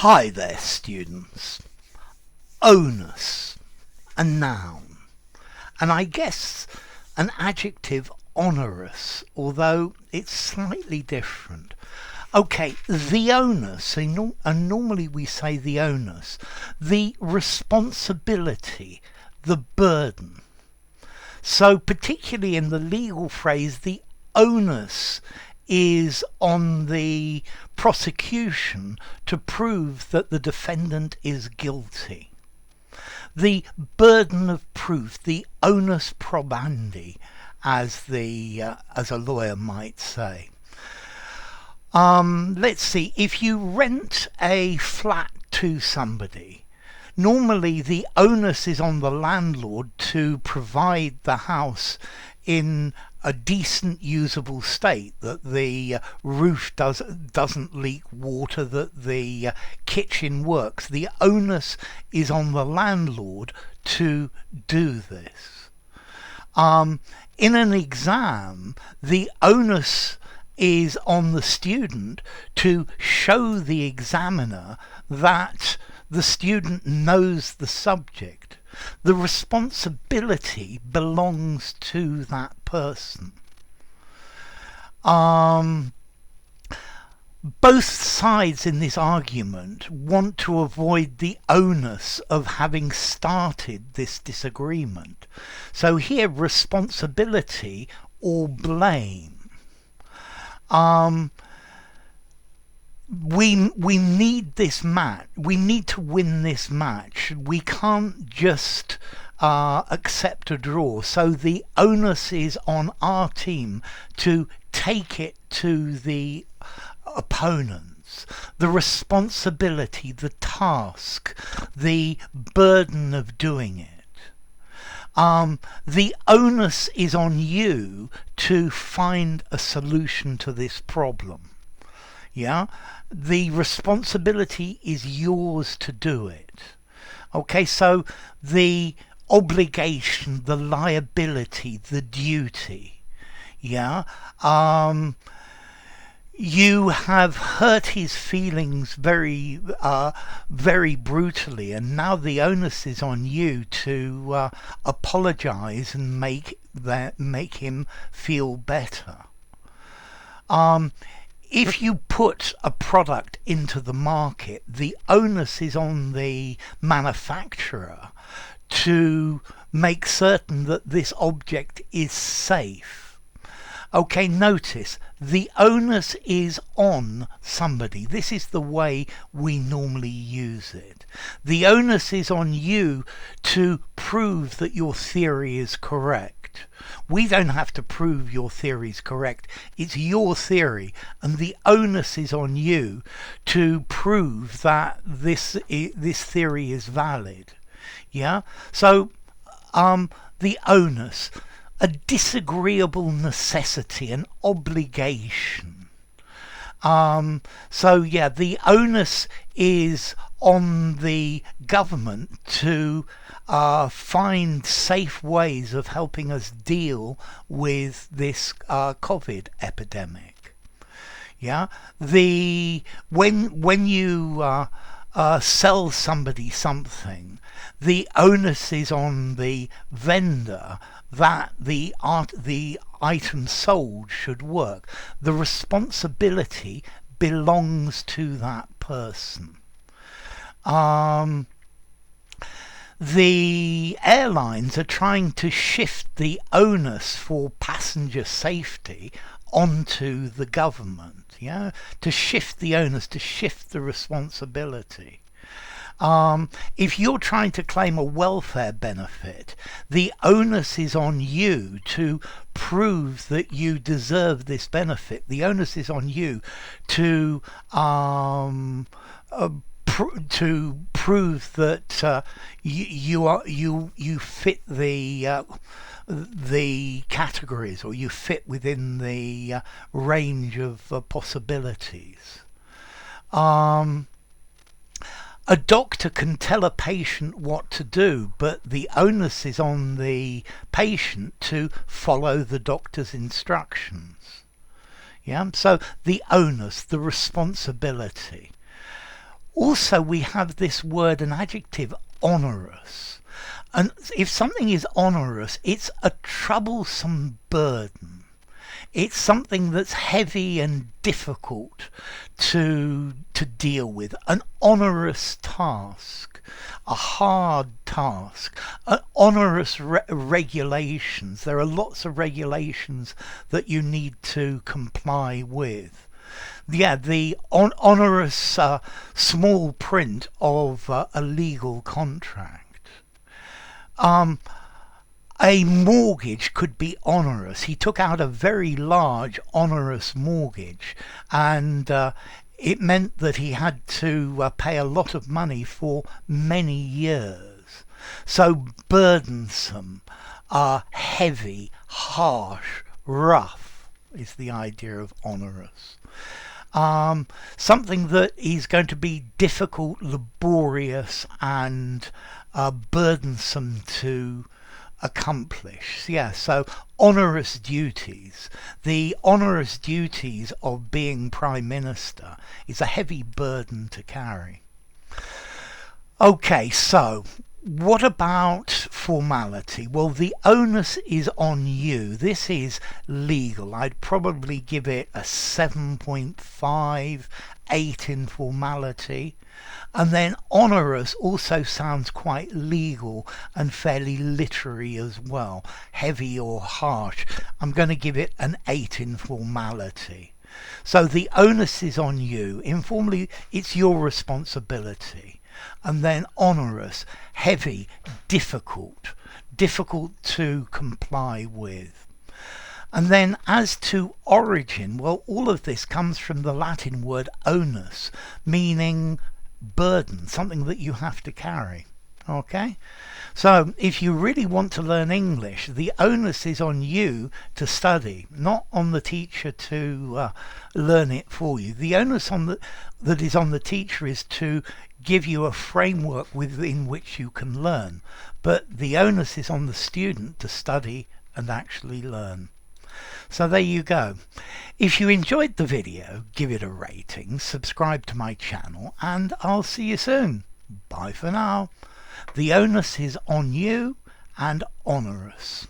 Hi there, students. Onus, a noun, and I guess an adjective onerous, although it's slightly different. Okay, the onus, and normally we say the onus, the responsibility, the burden. So particularly in the legal phrase, the onus is on the prosecution to prove that the defendant is guilty. The burden of proof, the onus probandi, as a lawyer might say. Let's see, if you rent a flat to somebody, normally the onus is on the landlord to provide the house in a decent usable state, that the roof doesn't leak water, that the kitchen works. The onus is on the landlord to do this. In an exam, the onus is on the student to show the examiner that the student knows the subject. The responsibility belongs to that person. Both sides in this argument want to avoid the onus of having started this disagreement. So here, responsibility or blame. We need this match. We need to win this match. We can't just accept a draw. So the onus is on our team to take it to the opponents. The responsibility, the task, the burden of doing it. The onus is on you to find a solution to this problem. Yeah, the responsibility is yours to do it. Okay, so the obligation, the liability, the duty. Yeah, you have hurt his feelings very brutally, and now the onus is on you to apologize and make him feel better. If you put a product into the market, the onus is on the manufacturer to make certain that this object is safe. Okay, notice, the onus is on somebody. This is the way we normally use it. The onus is on you to prove that your theory is correct. We don't have to prove your theory is correct. It's your theory, and the onus is on you to prove that this theory is valid. Yeah? So, the onus, a disagreeable necessity, an obligation. So yeah, the onus is on the government to find safe ways of helping us deal with this COVID epidemic. Yeah, when you sell somebody something, the onus is on the vendor that the item sold should work. The responsibility belongs to that person. The airlines are trying to shift the onus for passenger safety onto the government, yeah, to shift the onus, to shift the responsibility. If you're trying to claim a welfare benefit, the onus is on you to prove that you deserve this benefit. The onus is on you to prove that you fit the categories, or you fit within the range of possibilities. A doctor can tell a patient what to do, but the onus is on the patient to follow the doctor's instructions. Yeah, so the onus, the responsibility. Also, we have this word, an adjective, onerous. And if something is onerous, it's a troublesome burden. It's something that's heavy and difficult to deal with. An onerous task, a hard task, onerous regulations. There are lots of regulations that you need to comply with. Yeah, the onerous small print of a legal contract. A mortgage could be onerous. He took out a very large onerous mortgage, and it meant that he had to pay a lot of money for many years. So burdensome, heavy, harsh, rough is the idea of onerous. Something that is going to be difficult, laborious, and burdensome to accomplish. Yeah, so onerous duties. The onerous duties of being Prime Minister is a heavy burden to carry. Okay, so what about formality? Well, the onus is on you. This is legal. I'd probably give it a 7.5, 8 in formality. And then onerous also sounds quite legal and fairly literary as well. Heavy or harsh. I'm going to give it an 8 in formality. So the onus is on you. Informally, it's your responsibility. And then onerous, heavy, difficult to comply with. And then as to origin, well, all of this comes from the Latin word onus, meaning burden, something that you have to carry. Okay? So if you really want to learn English, the onus is on you to study, not on the teacher to learn it for you. The onus that is on the teacher is to give you a framework within which you can learn. But the onus is on the student to study and actually learn. So there you go. If you enjoyed the video, give it a rating, subscribe to my channel, and I'll see you soon. Bye for now. The onus is on you and onerous.